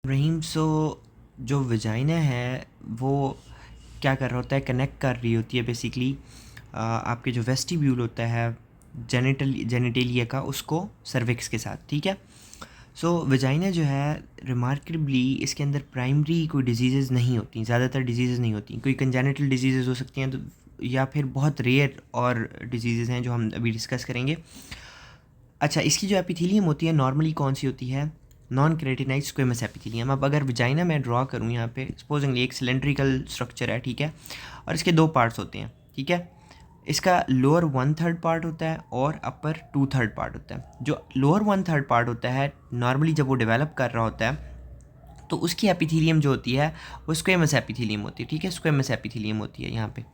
रहीम जो वजाइना है वो क्या कर रहा होता है, कनेक्ट कर रही होती है बेसिकली आपके जो वेस्टिब्यूल होता है जेनिटेलिया का, उसको सर्विक्स के साथ। ठीक है। वजाइना जो है रिमार्केबली इसके अंदर प्राइमरी कोई डिजीज़ नहीं होती, ज़्यादातर डिजीज़ नहीं होती। कोई कंजेनिटल डिजीज़ हो सकती हैं तो, या फिर बहुत रेयर और डिजीज़ हैं जो हम अभी डिस्कस करेंगे। अच्छा, इसकी जो एपिथेलियम होती है नॉर्मली कौन सी होती है? Non keratinized squamous epithelium. अब अगर वजाइना मैं ड्रॉ करूँ यहाँ पे, सपोजिंगली एक सिलेंड्रिकल स्ट्रक्चर है, ठीक है, और इसके दो पार्ट्स होते हैं, ठीक है। इसका लोअर 1/3 पार्ट होता है और अपर 2/3 पार्ट होता है। जो लोअर 1/3 पार्ट होता है नॉर्मली जब वो डेवलप कर रहा होता है तो उसकी एपिथेलियम जो होती है वो स्क्वेमस एपिथेलियम होती है, ठीक है, स्क्वेमस एपिथेलियम होती है यहाँ पे।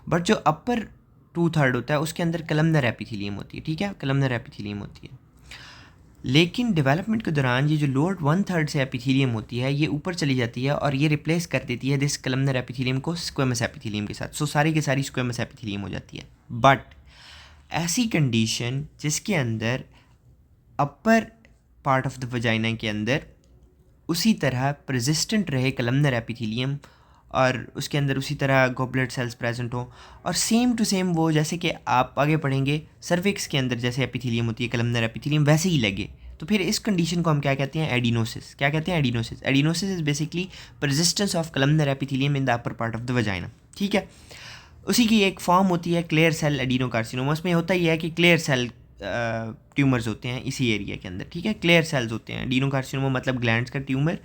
बट जो अपर 2/3 होता है उसके अंदर कलमनर एपिथेलियम होती है, ठीक है, कलमनर एपिथेलियम होती है। लेकिन डेवलपमेंट के दौरान ये जो लोअर 1/3 से एपिथेलियम होती है ये ऊपर चली जाती है और ये रिप्लेस कर देती है दिस कलमनर एपिथेलियम को स्क्वेमस एपिथेलियम के साथ। सारी की सारी स्क्वेमस एपिथेलियम हो जाती है। बट ऐसी कंडीशन जिसके अंदर अपर पार्ट ऑफ द वजाइना के अंदर उसी तरह परसिस्टेंट रहे कलमनर एपिथेलियम और उसके अंदर उसी तरह गॉबलेट सेल्स प्रेजेंट हो और सेम टू सेम वो, जैसे कि आप आगे पढ़ेंगे, सर्विक्स के अंदर जैसे एपिथेलियम होती है कलमनर एपिथेलियम वैसे ही लगे, तो फिर इस कंडीशन को हम क्या कहते हैं? एडिनोसिस। क्या कहते हैं? Adenosis. Adenosis is basically persistence of columnar epithelium in the upper part of the vagina. ठीक है। उसी की एक फॉर्म होती है क्लियर सेल एडिनोकार्सिनोमा। उसमें होता ही है कि क्लियर सेल ट्यूमर्स होते हैं इसी एरिया के अंदर, ठीक है, क्लियर सेल्स होते हैं। एडिनोकार्सिनोमा मतलब ग्लैंड्स का ट्यूमर,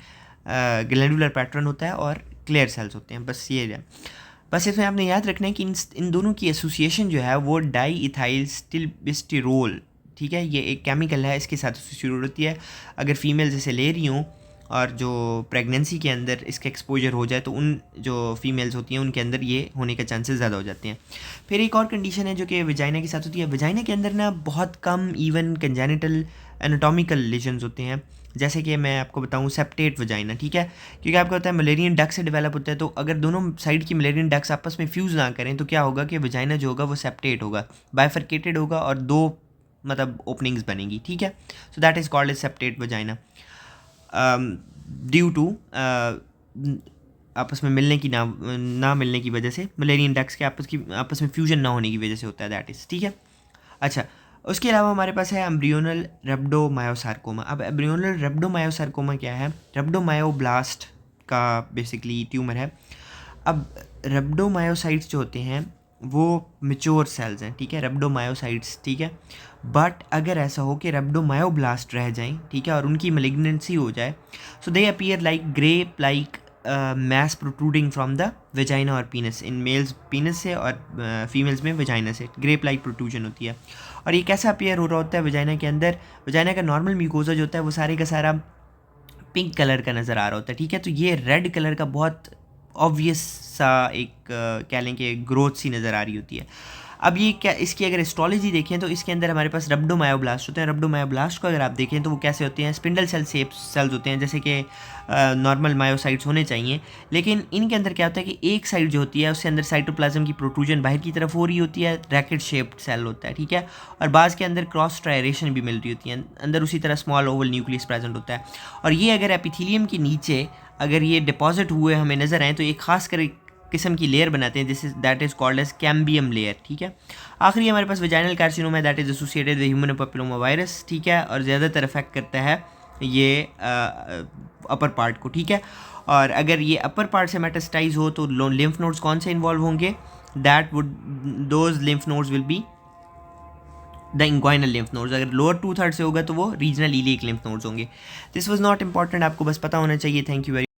ग्लैंडुलर पैटर्न होता है और क्लियर सेल्स होते हैं, बस ये है। बस इसमें आपने याद रखना है कि इन दोनों की एसोसिएशन जो है वो डाई इथाइल स्टिलबिस्टिरोल, ठीक है, ये एक केमिकल है, इसके साथ एसोसिएट होती है। अगर फीमेल जैसे ले रही हूँ और जो प्रेगनेंसी के अंदर इसका एक्सपोजर हो जाए तो उन जो फीमेल्स होती हैं उनके अंदर ये होने के चांसेस ज़्यादा हो जाते हैं। फिर एक और कंडीशन है जो कि वजाइना के साथ होती है। वजाइना के अंदर ना बहुत कम इवन कंजेनिटल एनाटॉमिकल लेजन्स होते हैं, जैसे कि मैं आपको बताऊं सेप्टेट वजाइना, ठीक है, क्योंकि आपको पता है मलेरियन डक से डेवलप होता है। तो अगर दोनों साइड की मलेरियन डक्स आपस में फ्यूज़ ना करें तो क्या होगा कि वजाइना जो होगा वो सेप्टेट होगा, बाइफरकेटेड होगा और दो मतलब ओपनिंग्स बनेंगी, ठीक है। So that is called as septate vagina due to आपस में मिलने की ना मिलने की वजह से, मलेरियन डक्स के आपस में फ्यूजन ना होने की वजह से होता है, दैट इज़, ठीक है। अच्छा, उसके अलावा हमारे पास है एम्ब्रियोनल रेप्डोमायोसार्कोमा। अब एम्ब्रियोनल रेप्डोमायोसार्कोमा क्या है? रेप्डोमायोब्लास्ट का बेसिकली ट्यूमर है। अब रेप्डोमायोसाइट्स जो होते हैं वो मेच्योर सेल्स हैं, ठीक है, रेप्डोमायोसाइट्स, ठीक है। बट अगर ऐसा हो कि रेप्डोमायोब्लास्ट रह जाएं, ठीक है, और उनकी मेलिग्नेंसी हो जाए, so they appear like grape like mass protruding from the vagina और पीनस। इन मेल्स पीनस से और फीमेल्स में वेजाइना से ग्रेप लाइक प्रोट्रूजन होती है। और ये कैसा अपीयर हो रहा होता है वेजाइना के अंदर? वेजाइना का नॉर्मल म्यूकोजा जो होता है वो सारे का सारा पिंक कलर का नज़र आ रहा होता है, ठीक है। तो ये रेड कलर का बहुत ऑब्वियस सा एक कह लें कि ग्रोथ सी नज़र आ रही होती है। अब ये क्या, इसकी अगर एस्ट्रोलॉजी देखें तो इसके अंदर हमारे पास रेप्डोमायोब्लास्ट होते हैं। रेप्डोमायोब्लास्ट को अगर आप देखें तो वो कैसे होते हैं? स्पिंडल सेल शेप सेल्स होते हैं, जैसे कि नॉर्मल मायोसाइट्स होने चाहिए। लेकिन इनके अंदर क्या होता है कि एक साइड जो होती है उसके अंदर साइटोप्लाज्म की प्रोट्रूजन बाहर की तरफ हो रही होती है, रैकेट शेप्ड सेल होता है, ठीक है, और बाज़ के अंदर क्रॉस स्ट्रायरेशन भी मिल रही होती है, अंदर उसी तरह स्मॉल ओवल न्यूक्लियस प्रेजेंट होता है। और ये अगर एपिथेलियम के नीचे अगर ये डिपॉजिट हुए हमें नज़र आए तो एक खास कर किस्म की लेयर बनाते हैं, this is that is called as cambium layer, ठीक है। आखिरी हमारे पास वेजाइनल कार्सिनोमा है, that is associated with human papilloma virus, ठीक है, और ज़्यादातर अफेक्ट करता है ये अपर पार्ट को, ठीक है। और अगर ये अपर पार्ट से मेटास्टाइज हो तो लिम्फ नोड्स कौन से इन्वॉल्व होंगे? That would those lymph nodes will be the inguinal lymph nodes. अगर लोअर 2/3 से होगा तो वो रीजनल इलियक लिम्फ नोड्स होंगे। दिस वाज नॉट इंपॉर्टेंट, आपको बस पता होना चाहिए। Thank you very